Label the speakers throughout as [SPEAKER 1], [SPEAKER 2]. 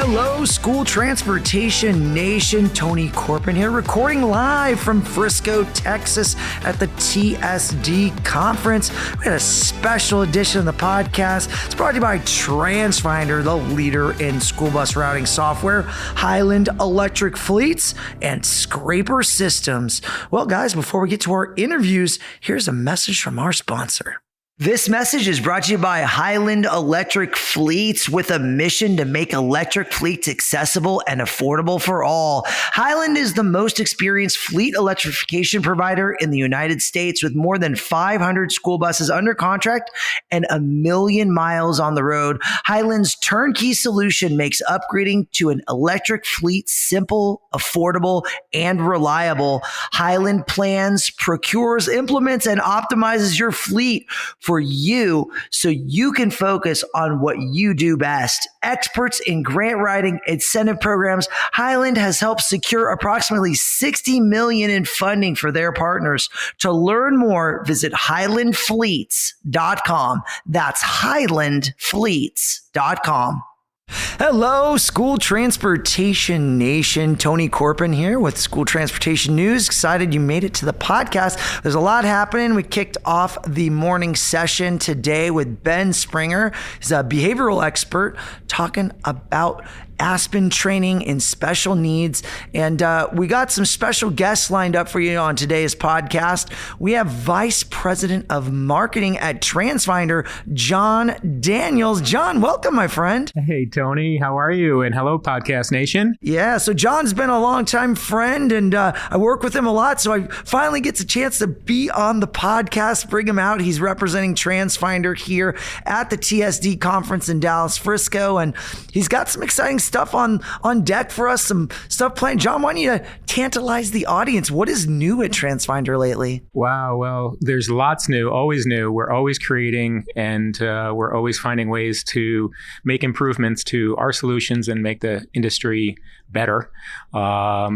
[SPEAKER 1] Hello, School Transportation Nation. Tony Corpin here, recording live from Frisco, Texas at the TSD Conference. We had a special edition of the podcast. It's brought to you by Transfinder, the leader in school bus routing software, Highland Electric Fleets, and Scraper Systems. Well, guys, before we get to our interviews, here's a message from our sponsor. This message is brought to you by Highland Electric Fleets, with a mission to make electric fleets accessible and affordable for all. Highland is the most experienced fleet electrification provider in the United States, with more than 500 school buses under contract and 1 million miles on the road. Highland's turnkey solution makes upgrading to an electric fleet simple, affordable, and reliable. Highland plans, procures, implements, and optimizes your fleet for you so you can focus on what you do best. Experts in grant writing, incentive programs, Highland has helped secure approximately $60 million in funding for their partners. To learn more, visit highlandfleets.com. That's highlandfleets.com. Hello, School Transportation Nation. Tony Corpin here with School Transportation News. Excited you made it to the podcast. There's a lot happening. We kicked off the morning session today with Ben Springer. He's a behavioral expert talking about Aspen training in special needs. And we got some special guests lined up for you on today's podcast. We have Vice President of Marketing at Transfinder, John Daniels. John, welcome, my friend.
[SPEAKER 2] Hey, Tony. How are you? And hello, Podcast Nation.
[SPEAKER 1] Yeah, so John's been a longtime friend, and I work with him a lot. So I finally gets a chance to be on the podcast, bring him out. He's representing Transfinder here at the TSD Conference in Dallas, Frisco. And he's got some exciting stuff on deck for us, some stuff planned. John, why don't you tantalize the audience? What is new at Transfinder lately?
[SPEAKER 2] Wow. Well, there's lots new, always new. We're always creating, and we're always finding ways to make improvements to our solutions and make the industry better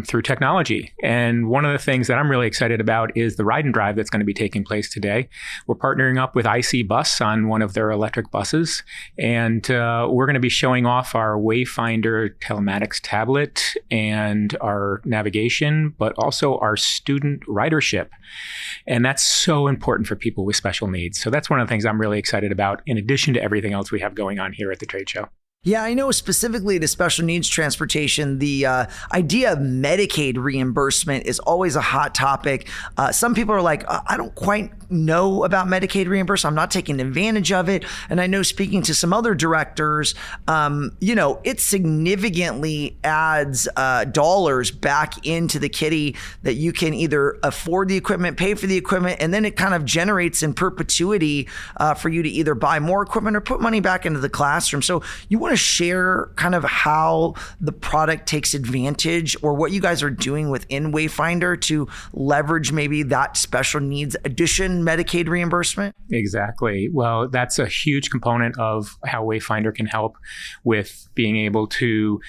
[SPEAKER 2] through technology. And one of the things that I'm really excited about is the ride and drive that's going to be taking place today. We're partnering up with IC Bus on one of their electric buses, and we're going to be showing off our Wayfinder telematics tablet and our navigation, but also our student ridership. And that's so important for people with special needs. So that's one of the things I'm really excited about, in addition to everything else we have going on here at the trade show.
[SPEAKER 1] Yeah, I know specifically to special needs transportation, the idea of Medicaid reimbursement is always a hot topic. Some people are like, I don't quite know about Medicaid reimbursement. I'm not taking advantage of it. And I know, speaking to some other directors, it significantly adds dollars back into the kitty that you can either afford the equipment, pay for the equipment, and then it kind of generates in perpetuity for you to either buy more equipment or put money back into the classroom. So you want to share kind of how the product takes advantage, or what you guys are doing within Wayfinder to leverage maybe that special needs addition Medicaid reimbursement?
[SPEAKER 2] Exactly. Well, that's a huge component of how Wayfinder can help with being able to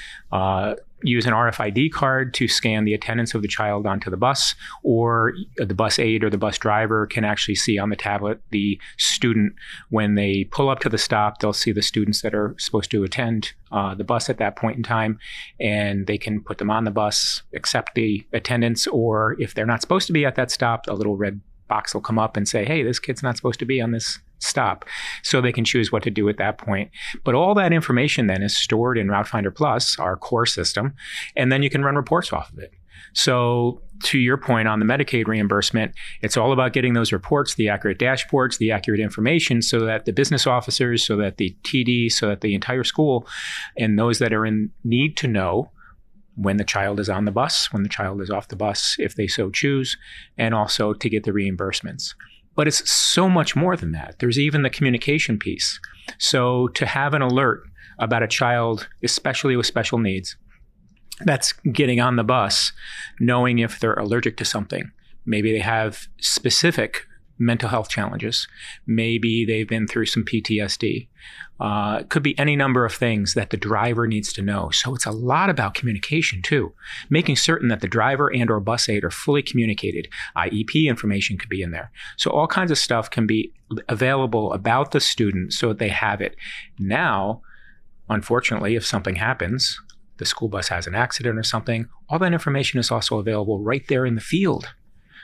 [SPEAKER 2] use an RFID card to scan the attendance of the child onto the bus, or the bus aide or the bus driver can actually see on the tablet the student. When they pull up to the stop, they'll see the students that are supposed to attend the bus at that point in time, and they can put them on the bus, accept the attendance, or if they're not supposed to be at that stop, a little red box will come up and say, hey, this kid's not supposed to be on this stop. So they can choose what to do at that point. But all that information then is stored in RouteFinder Plus, our core system, and then you can run reports off of it. So to your point on the Medicaid reimbursement, it's all about getting those reports, the accurate dashboards, the accurate information, so that the business officers, so that the TD, so that the entire school and those that are in need to know when the child is on the bus, when the child is off the bus, if they so choose, and also to get the reimbursements. But it's so much more than that. There's even the communication piece. So to have an alert about a child, especially with special needs, that's getting on the bus, knowing if they're allergic to something. Maybe they have specific mental health challenges. Maybe they've been through some PTSD. It could be any number of things that the driver needs to know. So it's a lot about communication too, making certain that the driver and or bus aide are fully communicated. IEP information could be in there. So all kinds of stuff can be available about the student so that they have it. Now, unfortunately, if something happens, the school bus has an accident or something, all that information is also available right there in the field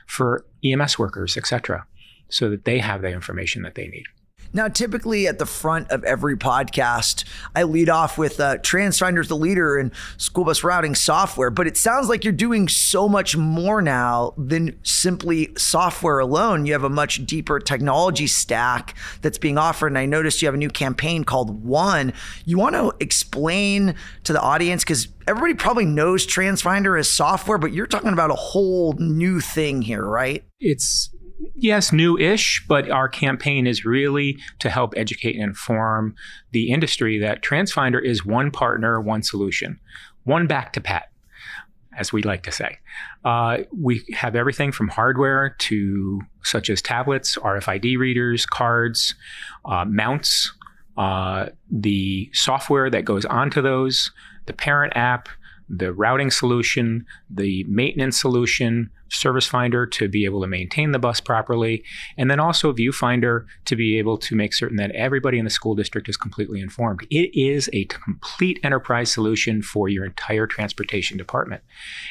[SPEAKER 2] for EMS workers, et cetera, so that they have the information that they need.
[SPEAKER 1] Now, typically at the front of every podcast, I lead off with Transfinder's the leader in school bus routing software, but it sounds like you're doing so much more now than simply software alone. You have a much deeper technology stack that's being offered, and I noticed you have a new campaign called One. You want to explain to the audience, because everybody probably knows Transfinder as software, but you're talking about a whole new thing here, right?
[SPEAKER 2] It's yes, new-ish, but our campaign is really to help educate and inform the industry that Transfinder is one partner, one solution, one back to Pat, as we like to say. We have everything from hardware to such as tablets, RFID readers, cards, mounts, the software that goes onto those, the parent app, the routing solution, the maintenance solution, Service Finder to be able to maintain the bus properly, and then also Viewfinder to be able to make certain that everybody in the school district is completely informed. It is a complete enterprise solution for your entire transportation department.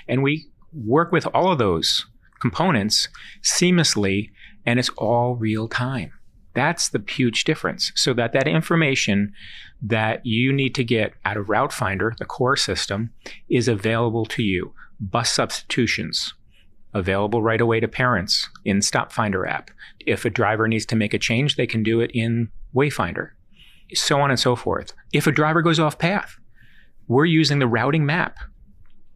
[SPEAKER 2] And we work with all of those components seamlessly, and it's all real time. That's the huge difference. So that information that you need to get out of Route Finder, the core system, is available to you. Bus substitutions, available right away to parents in Stop Finder app. If a driver needs to make a change, they can do it in Wayfinder, so on and so forth. If a driver goes off path, we're using the routing map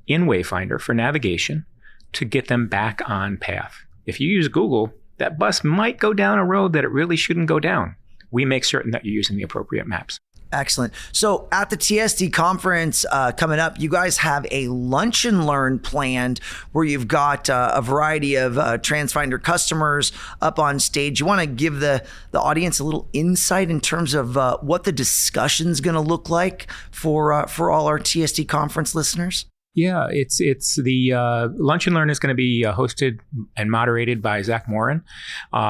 [SPEAKER 2] in Wayfinder for navigation to get them back on path. If you use Google, that bus might go down a road that it really shouldn't go down. We make certain that you're using the appropriate maps.
[SPEAKER 1] Excellent. So at the TSD conference coming up, you guys have a lunch and learn planned where you've got a variety of Transfinder customers up on stage. You want to give the audience a little insight in terms of what the discussion's going to look like for all our TSD conference listeners?
[SPEAKER 2] Yeah, it's the Lunch and Learn is going to be hosted and moderated by Zach Morin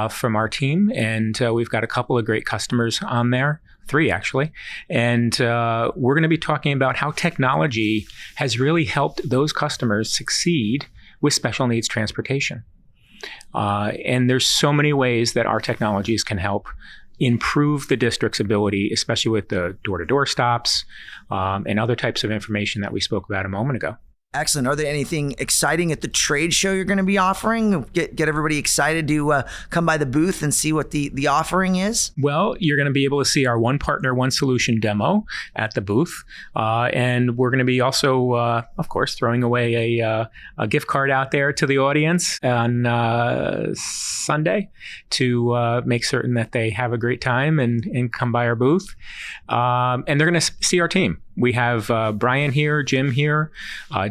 [SPEAKER 2] from our team. And we've got a couple of great customers on there, 3 actually. And we're going to be talking about how technology has really helped those customers succeed with special needs transportation. And there's so many ways that our technologies can help improve the district's ability, especially with the door-to-door stops and other types of information that we spoke about a moment ago.
[SPEAKER 1] Excellent. Are there anything exciting at the trade show you're going to be offering? Get everybody excited to come by the booth and see what the offering is?
[SPEAKER 2] Well, you're going to be able to see our one partner, one solution demo at the booth. And we're going to be also, of course, throwing away a gift card out there to the audience on Sunday to make certain that they have a great time and come by our booth. And they're going to see our team. We have Brian here, Jim here,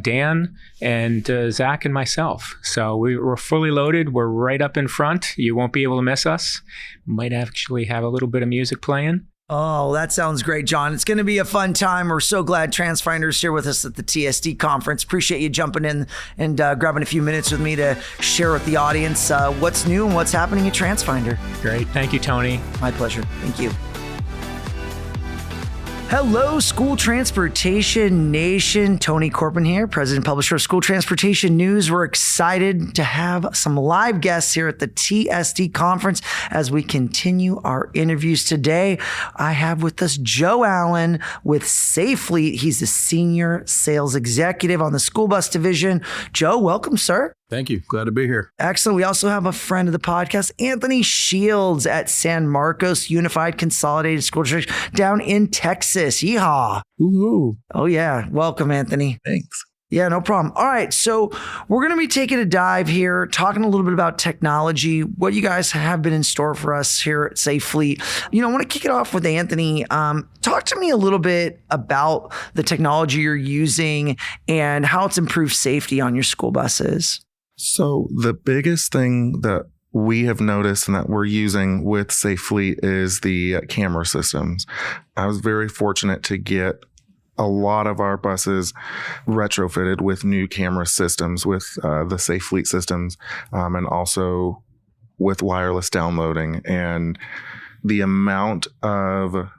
[SPEAKER 2] Dan, and Zach and myself. So we're fully loaded. We're right up in front. You won't be able to miss us. Might actually have a little bit of music playing.
[SPEAKER 1] Oh, that sounds great, John. It's going to be a fun time. We're so glad Transfinder's here with us at the TSD conference. Appreciate you jumping in and grabbing a few minutes with me to share with the audience what's new and what's happening at Transfinder.
[SPEAKER 2] Great. Thank you, Tony.
[SPEAKER 1] My pleasure. Thank you. Hello, School Transportation Nation. Tony Corpin here, President and Publisher of School Transportation News. We're excited to have some live guests here at the TSD Conference as we continue our interviews today. I have with us Joe Allen with SafeFleet. He's the Senior Sales Executive on the School Bus Division. Joe, welcome, sir.
[SPEAKER 3] Thank you. Glad to be here.
[SPEAKER 1] Excellent. We also have a friend of the podcast, Anthony Shields at San Marcos Unified Consolidated School District down in Texas. Yeehaw.
[SPEAKER 3] Ooh.
[SPEAKER 1] Oh, yeah. Welcome, Anthony.
[SPEAKER 3] Thanks.
[SPEAKER 1] Yeah, no problem. All right. So we're going to be taking a dive here, talking a little bit about technology, what you guys have been in store for us here at SafeFleet. I want to kick it off with Anthony. Talk to me a little bit about the technology you're using and how it's improved safety on your school buses.
[SPEAKER 3] So the biggest thing that we have noticed and that we're using with SafeFleet is the camera systems. I was very fortunate to get a lot of our buses retrofitted with new camera systems with the SafeFleet systems and also with wireless downloading. And the amount of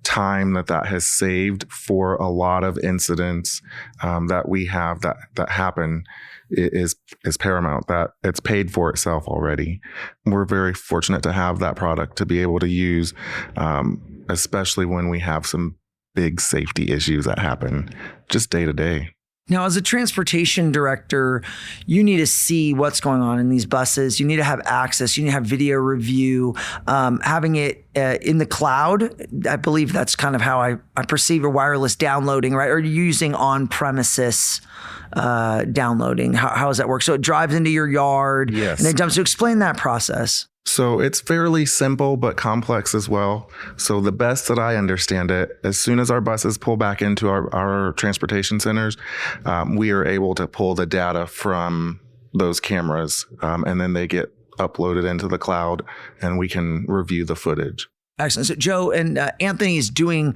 [SPEAKER 3] time that has saved for a lot of incidents that we have that happen is paramount. That it's paid for itself already. We're very fortunate to have that product to be able to use, especially when we have some big safety issues that happen just day to day.
[SPEAKER 1] Now, as a transportation director, you need to see what's going on in these buses. You need to have access. You need to have video review. Having it in the cloud, I believe that's kind of how I perceive a wireless downloading, right? Or are you using on-premises downloading? How does that work? So it drives into your yard
[SPEAKER 3] Yes.
[SPEAKER 1] and it dumps. So explain that process.
[SPEAKER 3] So it's fairly simple, but complex as well. So the best that I understand it, as soon as our buses pull back into our transportation centers, we are able to pull the data from those cameras, and then they get uploaded into the cloud and we can review the footage.
[SPEAKER 1] Excellent. So Joe and Anthony is doing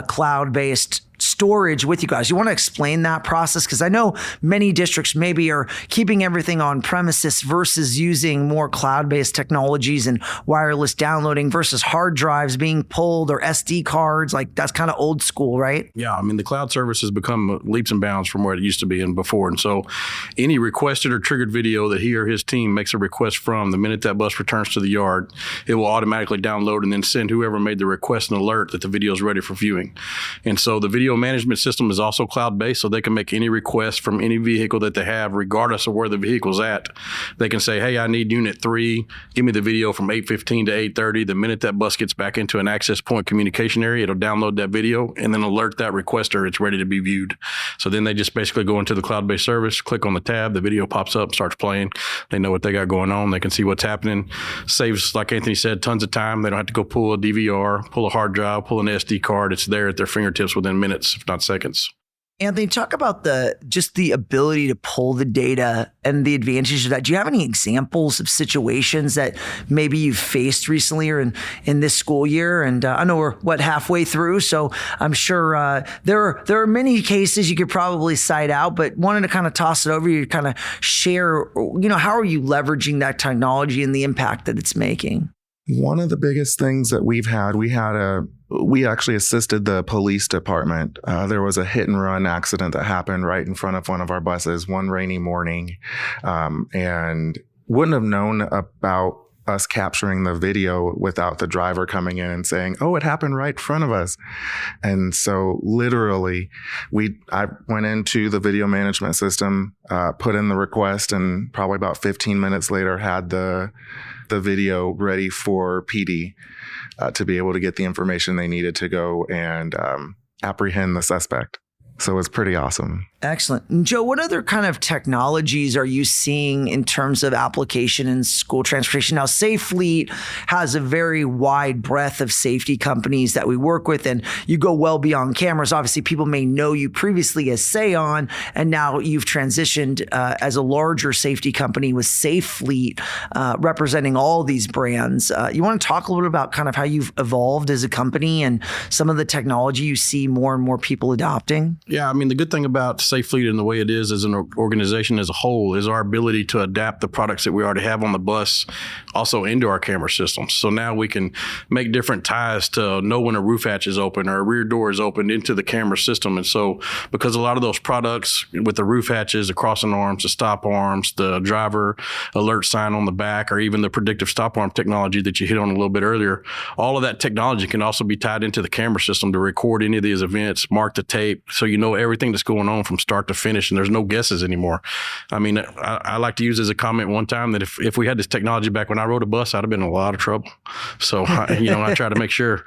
[SPEAKER 1] cloud-based storage with you guys. You want to explain that process? Because I know many districts maybe are keeping everything on premises versus using more cloud-based technologies and wireless downloading versus hard drives being pulled or SD cards. Like that's kind of old school, right?
[SPEAKER 4] Yeah, I mean, the cloud service has become leaps and bounds from where it used to be and before. And so any requested or triggered video that he or his team makes a request from, the minute that bus returns to the yard, it will automatically download and then send whoever made the request an alert that the video is ready for viewing. And so the video management system is also cloud-based, so they can make any request from any vehicle that they have, regardless of where the vehicle's at. They can say, hey, I need unit 3, give me the video from 8:15 to 8:30. The minute that bus gets back into an access point communication area, it'll download that video and then alert that requester it's ready to be viewed. So then they just basically go into the cloud-based service, click on the tab, the video pops up, starts playing. They know what they got going on. They can see what's happening. Saves, like Anthony said, tons of time. They don't have to go pull a DVR, pull a hard drive, pull an SD card. It's there at their fingertips within minutes, if not seconds.
[SPEAKER 1] Anthony, talk about the ability to pull the data and the advantages of that. Do you have any examples of situations that maybe you've faced recently or in this school year? And I know we're halfway through, so I'm sure there are many cases you could probably cite out, but wanted to kind of toss it over you to kind of share, how are you leveraging that technology and the impact that it's making?
[SPEAKER 3] One of the biggest things that we actually assisted the police department. There was a hit and run accident that happened right in front of one of our buses one rainy morning, and wouldn't have known about us capturing the video without the driver coming in and saying, oh, it happened right in front of us. And so literally I went into the video management system, put in the request, and probably about 15 minutes later had the video ready for PD to be able to get the information they needed to go and apprehend the suspect. So it's pretty awesome.
[SPEAKER 1] Excellent. And Joe, what other kind of technologies are you seeing in terms of application in school transportation? Now, Safe Fleet has a very wide breadth of safety companies that we work with, and you go well beyond cameras. Obviously, people may know you previously as Sayon, and now you've transitioned as a larger safety company with Safe Fleet, representing all these brands. You want to talk a little bit about kind of how you've evolved as a company and some of the technology you see more and more people adopting?
[SPEAKER 4] Yeah, I mean, the good thing about Safe Fleet and the way it is as an organization as a whole is our ability to adapt the products that we already have on the bus also into our camera systems. So now we can make different ties to know when a roof hatch is open or a rear door is opened into the camera system. And so because a lot of those products with the roof hatches, the crossing arms, the stop arms, the driver alert sign on the back, or even the predictive stop arm technology that you hit on a little bit earlier, all of that technology can also be tied into the camera system to record any of these events, mark the tape, so you know everything that's going on from start to finish, and there's no guesses anymore. I mean, I like to use as a comment one time that if we had this technology back when I rode a bus, I'd have been in a lot of trouble. So, I try to make sure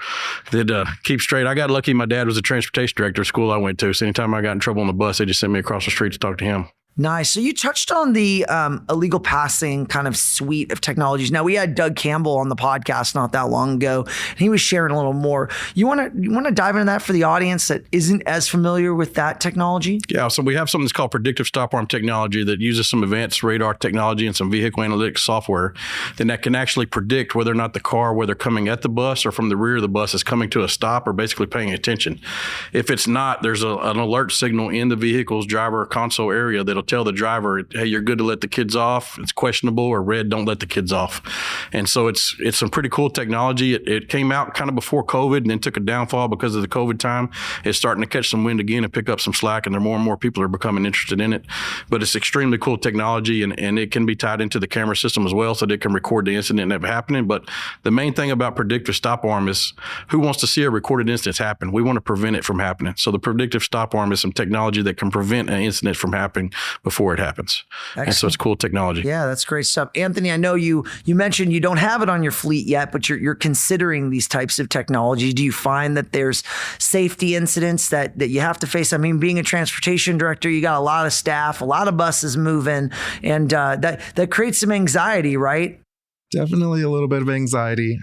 [SPEAKER 4] that keep straight. I got lucky. My dad was a transportation director at school I went to, so anytime I got in trouble on the bus, they just sent me across the street to talk to him.
[SPEAKER 1] Nice. So you touched on the illegal passing kind of suite of technologies. Now, we had Doug Campbell on the podcast not that long ago, and he was sharing a little more. You want to dive into that for the audience that isn't as familiar with that technology? Yeah.
[SPEAKER 4] So we have something that's called predictive stop arm technology that uses some advanced radar technology and some vehicle analytics software. Then that can actually predict whether or not the car, whether coming at the bus or from the rear of the bus, is coming to a stop or basically paying attention. If it's not, there's an alert signal in the vehicle's driver console area that'll tell the driver, hey, you're good to let the kids off. It's questionable, or red, don't let the kids off. And so it's some pretty cool technology. It came out kind of before COVID and then took a downfall because of the COVID time. It's starting to catch some wind again and pick up some slack, and more and more people are becoming interested in it. But it's extremely cool technology, and it can be tied into the camera system as well, so they can record the incident never happening. But the main thing about predictive stop arm is, who wants to see a recorded instance happen? We want to prevent it from happening. So the predictive stop arm is some technology that can prevent an incident from happening before it happens. Excellent. And so it's cool technology.
[SPEAKER 1] Yeah, that's great stuff. Anthony, I know you mentioned you don't have it on your fleet yet, but you're considering these types of technology. Do you find that there's safety incidents that you have to face? I mean, being a transportation director, you got a lot of staff, a lot of buses moving, and that creates some anxiety, right?
[SPEAKER 3] Definitely a little bit of anxiety.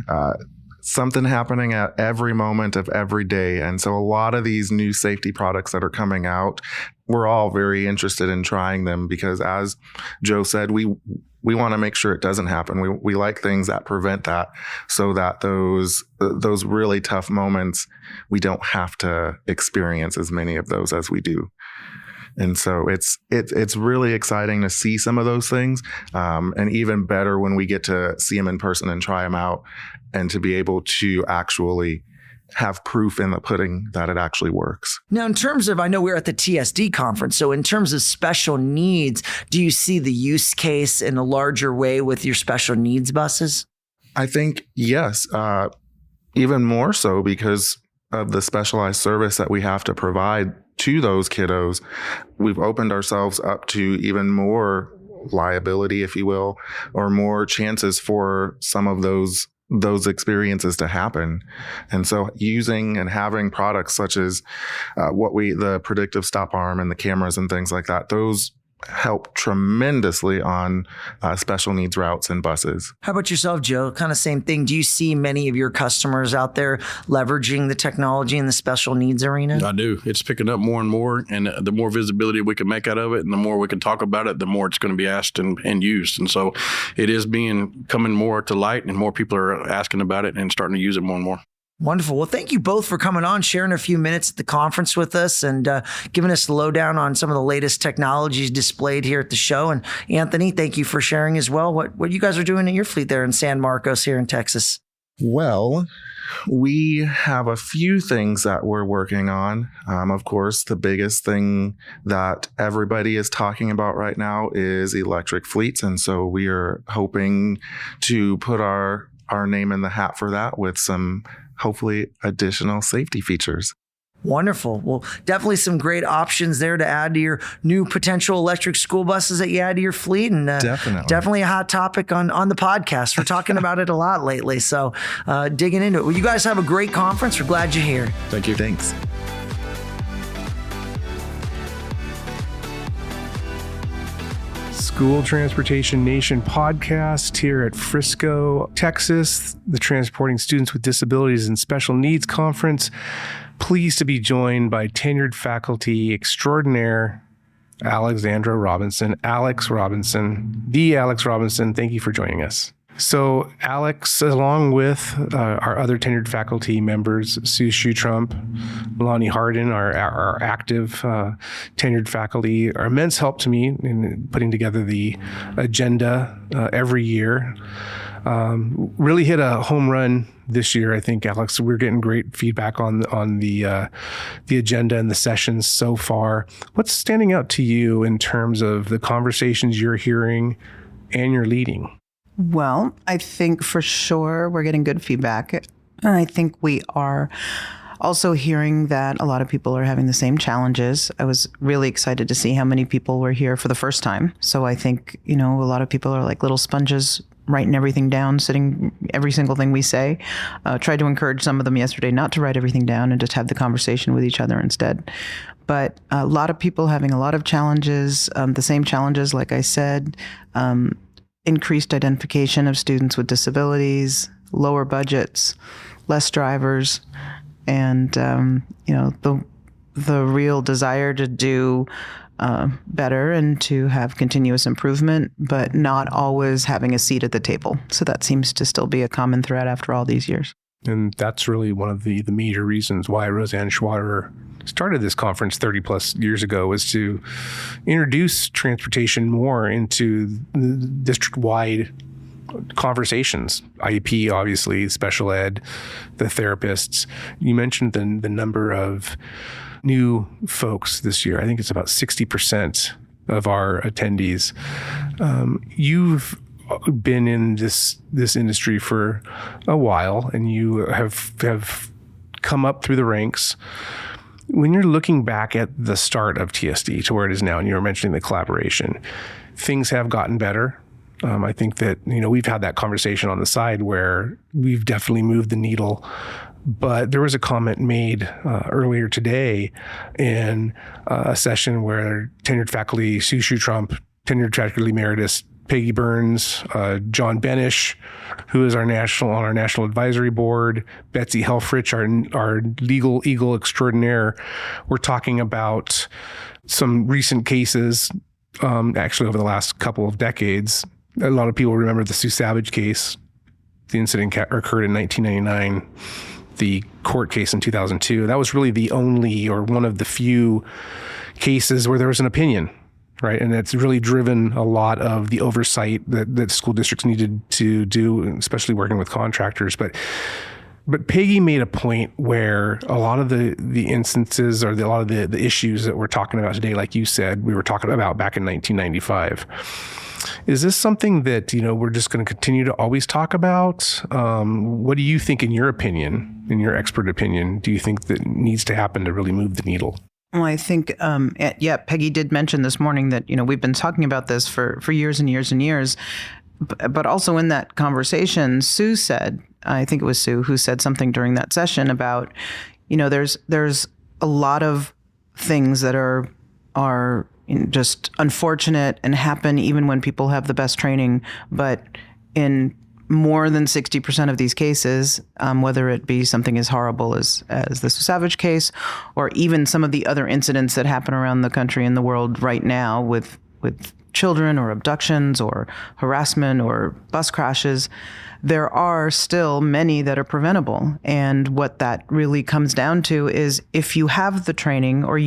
[SPEAKER 3] Something happening at every moment of every day. And so a lot of these new safety products that are coming out, we're all very interested in trying them because, as Joe said, we want to make sure it doesn't happen. We like things that prevent that, so that those really tough moments, we don't have to experience as many of those as we do. And so it's really exciting to see some of those things, and even better when we get to see them in person and try them out, and to be able to actually have proof in the pudding that it actually works.
[SPEAKER 1] Now, in terms of, I know we're at the TSD conference, so in terms of special needs, do you see the use case in a larger way with your special needs buses?
[SPEAKER 3] I think yes, even more so because of the specialized service that we have to provide to those kiddos. We've opened ourselves up to even more liability, if you will, or more chances for some of those experiences to happen. And so using and having products such as the predictive stop arm and the cameras and things like that, those help tremendously on special needs routes and buses. How
[SPEAKER 1] about yourself, Joe? Kind of same thing. Do you see many of your customers out there leveraging the technology in the special needs arena?
[SPEAKER 4] I do. It's picking up more and more, and the more visibility we can make out of it and the more we can talk about it, the more it's going to be asked and used. And so it is coming more to light, and more people are asking about it and starting to use it more and more.
[SPEAKER 1] Wonderful. Well, thank you both for coming on, sharing a few minutes at the conference with us, and giving us the lowdown on some of the latest technologies displayed here at the show. And Anthony, thank you for sharing as well what you guys are doing in your fleet there in San Marcos here in Texas.
[SPEAKER 3] Well, we have a few things that we're working on. Of course, the biggest thing that everybody is talking about right now is electric fleets. And so we are hoping to put our name in the hat for that with some hopefully additional safety features.
[SPEAKER 1] Wonderful. Well, definitely some great options there to add to your new potential electric school buses that you add to your fleet. And definitely a hot topic on the podcast. We're talking about it a lot lately. So digging into it. Well, you guys have a great conference. We're glad you're here.
[SPEAKER 3] Thank you. Thanks.
[SPEAKER 5] School Transportation Nation podcast here at Frisco, Texas, the Transporting Students with Disabilities and Special Needs Conference. Pleased to be joined by tenured faculty extraordinaire, Alexandra Robinson. Alex Robinson. Thank you for joining us. So Alex, along with our other tenured faculty members, Sue Trump, Lonnie Harden, our active tenured faculty, are immense help to me in putting together the agenda every year. Really hit a home run this year, I think, Alex. We're getting great feedback on the agenda and the sessions so far. What's standing out to you in terms of the conversations you're hearing and you're leading?
[SPEAKER 6] Well, I think for sure we're getting good feedback. I think we are also hearing that a lot of people are having the same challenges. I was really excited to see how many people were here for the first time. So I think, a lot of people are like little sponges, writing everything down, sitting every single thing we say. Tried to encourage some of them yesterday not to write everything down and just have the conversation with each other instead. But a lot of people having a lot of challenges, the same challenges, like I said, increased identification of students with disabilities, lower budgets, less drivers, and the real desire to do better and to have continuous improvement, but not always having a seat at the table. So that seems to still be a common thread after all these years.
[SPEAKER 5] And that's really one of the major reasons why Roseanne Schwader started this conference 30 plus years ago, was to introduce transportation more into the district-wide conversations. IEP, obviously, special ed, the therapists. You mentioned the number of new folks this year. I think it's about 60% of our attendees. You've been in this industry for a while, and you have come up through the ranks. When you're looking back at the start of TSD to where it is now, and you were mentioning the collaboration, things have gotten better. I think that, we've had that conversation on the side where we've definitely moved the needle. But there was a comment made earlier today in a session where tenured faculty Sue Trump, tenured faculty emeritus Peggy Burns, John Benish, who is on our national advisory board, Betsy Helfrich, our legal eagle extraordinaire. We're talking about some recent cases, actually over the last couple of decades. A lot of people remember the Sue Savage case. The incident occurred in 1999. The court case in 2002. That was really the only or one of the few cases where there was an opinion. Right. And that's really driven a lot of the oversight that school districts needed to do, especially working with contractors. But Peggy made a point where a lot of the instances or a lot of the issues that we're talking about today, like you said, we were talking about back in 1995. Is this something that, we're just going to continue to always talk about? What do you think, in your opinion, in your expert opinion, do you think that needs to happen to really move the needle?
[SPEAKER 6] Well, I think, Peggy did mention this morning that, we've been talking about this for years and years and years. But also in that conversation, Sue said, I think it was Sue who said something during that session about, there's a lot of things that are just unfortunate and happen even when people have the best training. But in more than 60% of these cases, whether it be something as horrible as the Savage case, or even some of the other incidents that happen around the country and the world right now with children or abductions or harassment or bus crashes, there are still many that are preventable. And what that really comes down to is if you have the training or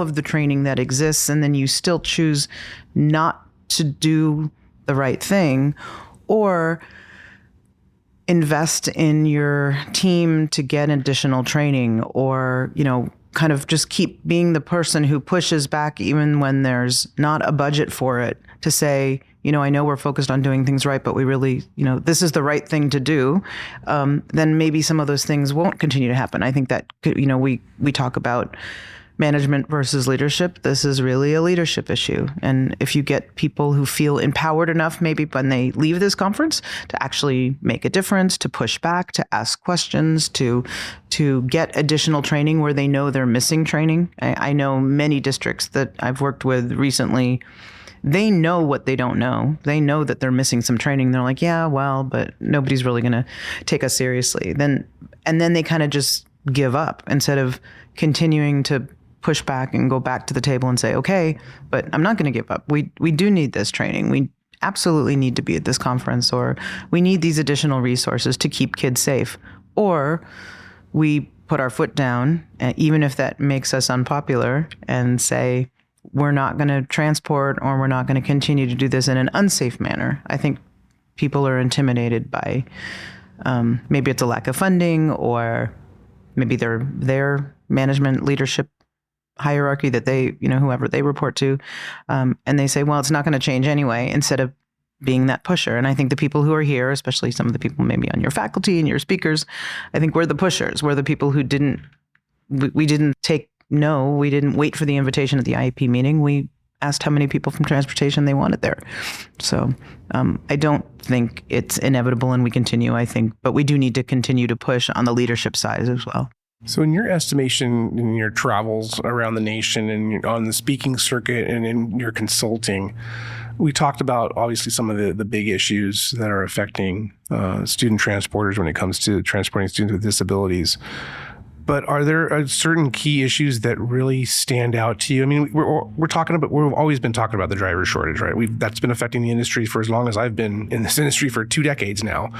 [SPEAKER 6] of the training that exists, and then you still choose not to do the right thing, or invest in your team to get additional training, or, kind of just keep being the person who pushes back even when there's not a budget for it, to say, I know we're focused on doing things right, but we really, this is the right thing to do, then maybe some of those things won't continue to happen. I think that, we talk about management versus leadership. This is really a leadership issue. And if you get people who feel empowered enough, maybe when they leave this conference, to actually make a difference, to push back, to ask questions, to get additional training where they know they're missing training. I know many districts that I've worked with recently, they know what they don't know. They know that they're missing some training. They're like, yeah, well, but nobody's really going to take us seriously. And then they kind of just give up instead of continuing to push back and go back to the table and say, okay, but I'm not going to give up. We do need this training. We absolutely need to be at this conference, or we need these additional resources to keep kids safe. Or we put our foot down, even if that makes us unpopular, and say, we're not going to transport, or we're not going to continue to do this in an unsafe manner. I think people are intimidated by, maybe it's a lack of funding, or maybe their management leadership hierarchy that they, whoever they report to, and they say, well, it's not going to change anyway, instead of being that pusher. And I think the people who are here, especially some of the people maybe on your faculty and your speakers, I think we're the pushers. We're the people who we didn't wait for the invitation at the IEP meeting. We asked how many people from transportation they wanted there. So I don't think it's inevitable and we continue, I think, but we do need to continue to push on the leadership side as well.
[SPEAKER 5] So in your estimation, in your travels around the nation and on the speaking circuit and in your consulting, we talked about obviously some of the big issues that are affecting student transporters when it comes to transporting students with disabilities. But are there certain key issues that really stand out to you? I mean, we've always been talking about the driver shortage, right? That's been affecting the industry for as long as I've been in this industry, for 2 decades now.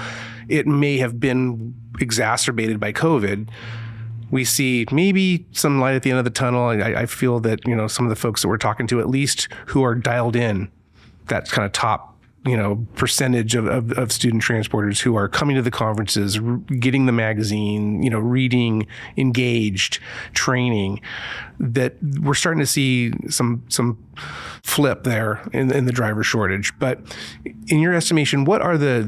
[SPEAKER 5] it may have been exacerbated by COVID, we see maybe some light at the end of the tunnel. I feel that, some of the folks that we're talking to, at least who are dialed in, that kind of top, percentage of student transporters who are coming to the conferences, getting the magazine, reading, engaged, training, that we're starting to see some flip there in the driver shortage. But in your estimation, what are the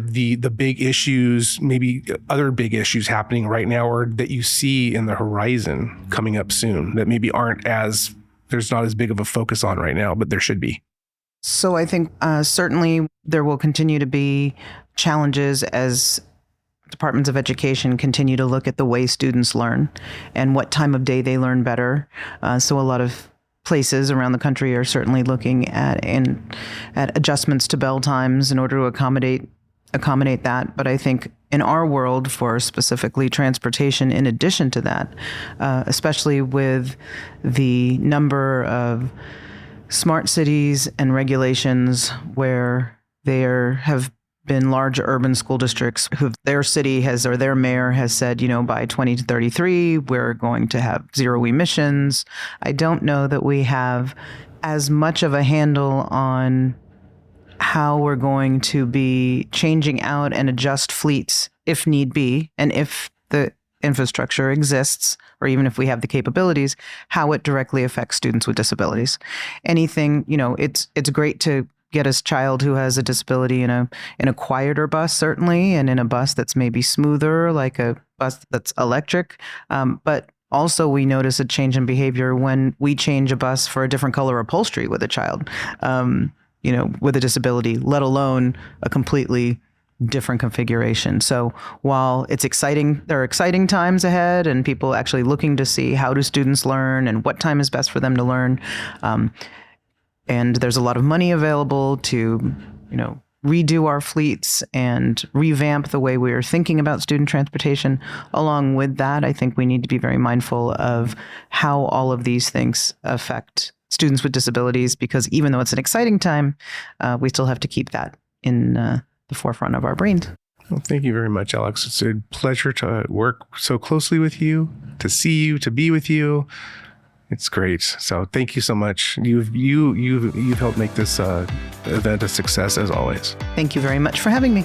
[SPEAKER 5] big issues, maybe other big issues happening right now, or that you see in the horizon coming up soon that maybe there's not as big of a focus on right now, but there should be?
[SPEAKER 6] So I think certainly there will continue to be challenges as departments of education continue to look at the way students learn and what time of day they learn better. So a lot of places around the country are certainly looking at adjustments to bell times in order to accommodate that. But I think in our world, for specifically transportation, in addition to that, especially with the number of smart cities and regulations where there have been large urban school districts who their city has, or their mayor has said, by 2033, we're going to have zero emissions. I don't know that we have as much of a handle on how we're going to be changing out and adjust fleets if need be, and if the infrastructure exists, or even if we have the capabilities, how it directly affects students with disabilities. Anything, it's great to get a child who has a disability in a quieter bus, certainly, and in a bus that's maybe smoother, like a bus that's electric. But also we notice a change in behavior when we change a bus for a different color upholstery with a child, with a disability, let alone a completely different configuration. So while it's exciting, there are exciting times ahead and people actually looking to see how do students learn and what time is best for them to learn. And there's a lot of money available to, redo our fleets and revamp the way we are thinking about student transportation. Along with that, I think we need to be very mindful of how all of these things affect students with disabilities, because even though it's an exciting time, we still have to keep that in the forefront of our brains.
[SPEAKER 5] Well, thank you very much, Alex. It's a pleasure to work so closely with you, to see you, to be with you. It's great. So thank you so much. You've helped make this event a success, as always.
[SPEAKER 6] Thank you very much for having me.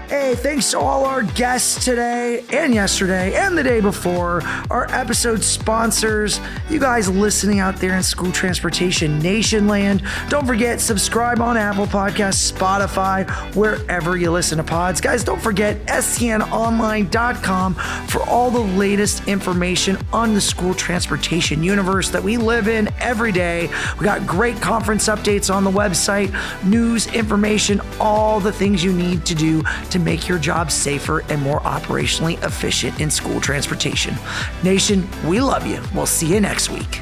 [SPEAKER 1] Hey, thanks to all our guests today and yesterday and the day before, our episode sponsors, you guys listening out there in School Transportation Nation land. Don't forget, subscribe on Apple Podcasts, Spotify, wherever you listen to pods. Guys, don't forget scnonline.com for all the latest information on the school transportation universe that we live in every day. We got great conference updates on the website, news, information, all the things you need to do to make your job safer and more operationally efficient in school transportation. Nation, we love you. We'll see you next week.